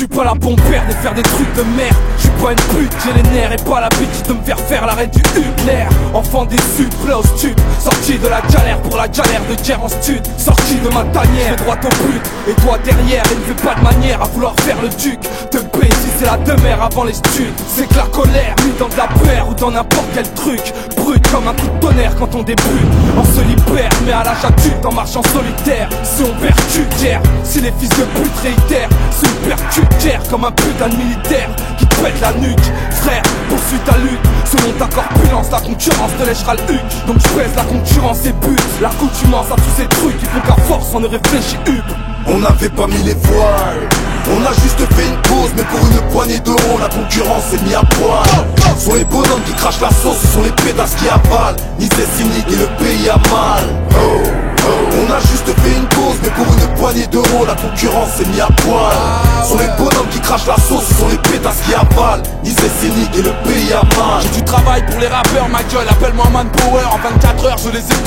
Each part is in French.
suis pas là pour me perdre et faire des trucs de merde. Je suis pas une pute, j'ai les nerfs et pas l'habitude de me faire l'arrêt du Hubner. Enfant déçu, prêt au stud, sorti de la galère pour la galère de guerre en stud. Sorti de ma tanière, droit au but, et toi derrière, et ne fais pas de manière à vouloir faire le duc. Te payer si c'est la demeure avant les studs. C'est que la colère, mis dans de la paire ou dans n'importe quel truc. Brut comme un coup de tonnerre quand on débute. On se libère, mais à l'âge adulte en marchant solitaire. Si on percute guerre, si les fils de pute réitèrent, si on percute guerre comme un putain de militaire qui te pète la nuque. Frère, poursuis ta lutte, selon ta corpulence, la concurrence te lèchera le huc. Donc je pèse la concurrence et bute l'accoutumance à tous ces trucs qui font qu'à force on ne réfléchit hub. On n'avait pas mis les voiles, on a juste fait une pause, mais pour une poignée d'euros la concurrence s'est mise à poil. Ce sont les bonhommes qui crachent la sauce, ce sont les pétasses qui avalent. Ni c'est cynique et le pays a mal. On a juste fait une pause, mais pour une poignée d'euros la concurrence s'est mise à poil. Ce sont les bonhommes qui crachent la sauce, ce sont les pétasses qui avalent. Ni c'est cynique et le pays a mal. J'ai du travail pour les rappeurs, ma gueule, appelle-moi Manpower. En 24 heures je les ai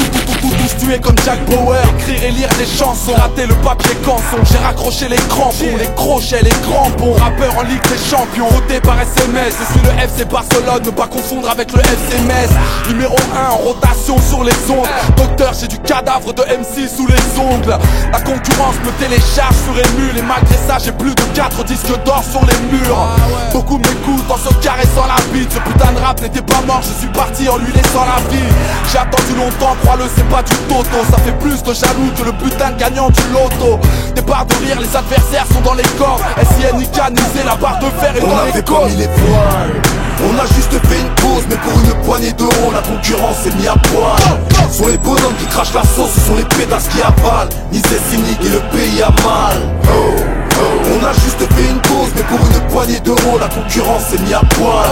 tous tués comme Jack Bauer. Écrire et lire des chansons, rater le papier canson. J'ai raccroché les crampons, les crochets, les crampons. Rappeur en Ligue des Champions, voté par SMS. Je suis le FC Barcelone, ne pas confondre avec le FC Metz. Numéro 1 en rotation sur les ondes. Docteur, j'ai du cadavre de MC sous les ongles. La concurrence me télécharge sur émule. Et malgré ça j'ai plus de 4 disques d'or sur les murs. Beaucoup m'écoutent en se caressant la bite. Ce putain de rap n'était pas mort, je suis parti en lui laissant la vie. J'ai attendu longtemps, crois-le, c'est pas du toto. Ça fait plus de jaloux que le putain de gagnant du loto. Des barres de rire, les adversaires sont dans les corps. SIN icanisé, la barre de fer est dans les corps. On n'avait pas mis les voiles, on a juste fait une pause, mais pour une poignée d'euros la concurrence s'est mise à poil. Ce sont les bonhommes qui crachent la sauce, ce sont les pétasses qui avalent. Ni c'est cynique et le pays a mal. On a juste fait une pause, mais pour une poignée d'euros la concurrence s'est mise à poil.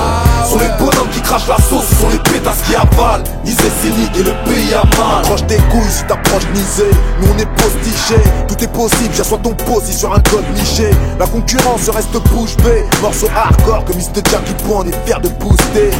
Ce sont les bonhommes qui crachent la sauce, ce sont les pétasses qui avalent. Ni c'est cynique et le pays a mal. Accroche tes couilles si t'approches nisé, nous on est postichés. Tout est possible, j'assois ton posi sur un code niché. La concurrence reste bouche bée, morceau hardcore comme Mr. Jackie Point, on est fiers de booster.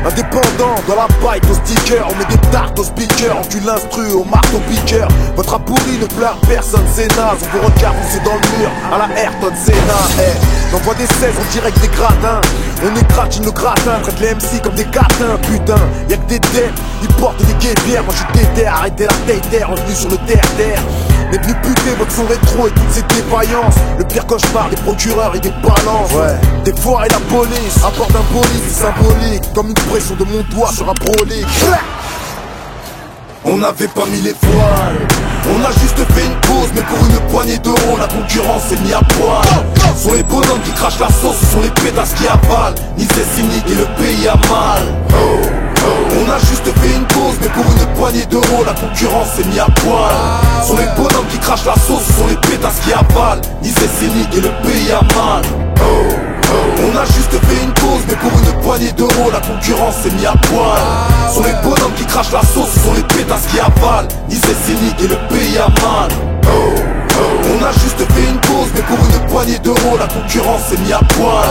Indépendant, dans la bike au sticker, on met des tartes au speaker, on tue l'instru au marteau piqueur. Votre rap pourri ne plaît à personne, c'est naze, on vous regarde, on c'est dans le mur, à la Ayrton Senna. J'envoie des 16 en direct des gradins, on écratine le gratin, traite les MC comme des catins, putain. Y'a que des dettes, ils portent des guébières, moi je suis déter, arrêtez la terre, revenu sur le terre-terre. Mais venu buter votre son rétro et toutes ces défaillances. Le pire cauchemar des procureurs et des balances. Des fois et la police apporte un police, c'est symbolique, comme une pression de mon doigt sur un brolique. On n'avait pas mis les voiles, on a juste fait une pause, mais pour une poignée d'euros la concurrence s'est mise à poil. Ce sont les bonhommes qui crachent la sauce, ce sont les pétasses qui avalent. Ni c'est cynique et le pays a mal. On a juste fait une pause, mais pour une poignée d'euros la concurrence s'est mise à poil. Ce sont les bonhommes qui crachent la sauce, ce sont les pétasses qui avalent. Ni c'est cynique et le pays a mal. On a juste fait une pause, mais pour une poignée d'euros la concurrence s'est mise à poil. Ce sont les bonhommes qui crachent la sauce, ce sont les pétasses qui avalent. Ni c'est cynique et le pays a mal. On a juste fait une pause, mais pour une poignée d'euros la concurrence s'est mise à poil.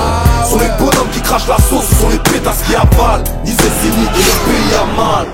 Ce sont les bonhommes qui crachent la sauce, ce sont les pétasses qui avalent. Ni c'est cynique et le pays a mal.